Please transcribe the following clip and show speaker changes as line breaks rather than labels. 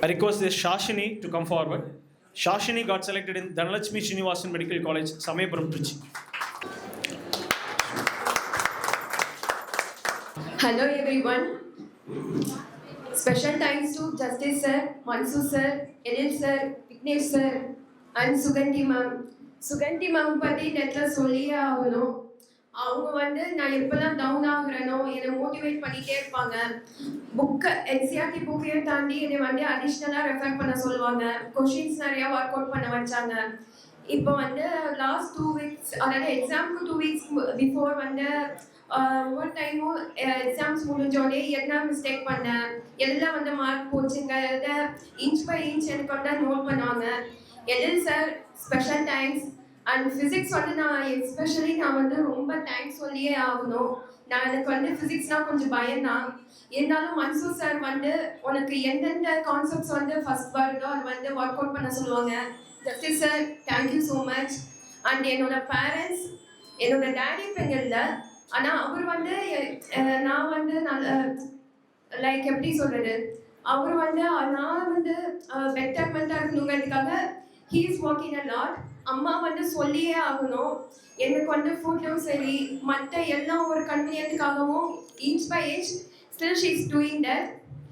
I request this Shashini to come forward. Shashini got selected in Dhanalakshmi Srinivasan Medical College, Samayapuram, Trichy.
Hello everyone. Special thanks to Justice Sir, Mansu Sir, Edil Sir, Vignesh Sir and Suganti Ma'am. Suganti Ma'am பத்தி நெட்ல சொல்லியே ஆகணும். அவங்க வந்து நான் எப்பெல்லாம் down ஆகுறேனோ என்னை motivate பண்ணிட்டே இருப்பாங்க. புக்கை என்சிஆர்டி புக்கையும் தாண்டி என்னை வந்து அடிஷ்னலாக ரெஃபர் பண்ண சொல்லுவாங்க. கொஷின்ஸ் நிறையா ஒர்க் அவுட் பண்ண வச்சாங்க. இப்போ வந்து லாஸ்ட் 2 வீக்ஸ், அதாவது எக்ஸாமுக்கு 2 வீக்ஸ் பிஃபோர் வந்து ஒவ்வொரு டைமும் எக்ஸாம்ஸ் முடிஞ்சோடனே என்ன மிஸ்டேக் பண்ணேன், எல்லாம் வந்து மார்க் போச்சுங்கிறத இன்ச் பை இன்ச் எனக்கு வந்து நோட் பண்ணுவாங்க. எதில் sir special thanks. And physics வந்து நான் வந்து ரொம்ப தேங்க்ஸ் சொல்லியே ஆகணும். எனக்கு வந்து ஃபிசிக்ஸ்னால் கொஞ்சம் பயம்தான். இருந்தாலும் மன்சூ சார் வந்து உனக்கு எந்தெந்த கான்செப்ட்ஸ் வந்து ஃபர்ஸ்ட் வருதோ அது வந்து ஒர்க் அவுட் பண்ண சொல்லுவாங்க. Justice sir thank you so much. And என்னோட பேரண்ட்ஸ், என்னோட டேடி பெண்களில், ஆனால் அவர் வந்து நான் வந்து நல்ல லைக் எப்படி சொல்கிறது, அவர் வந்து நான் வந்து பெட்டர்மெண்ட்டாக இருக்கணுங்கிறதுக்காக he is working a lot. அம்மா வந்து சொல்லியே ஆகணும். எனக்கு வந்து ஃபுட்டும் சரி மற்ற எல்லா ஒரு கன்வீனியன்ட்டுக்காகவும் inch by inch still she is doing that.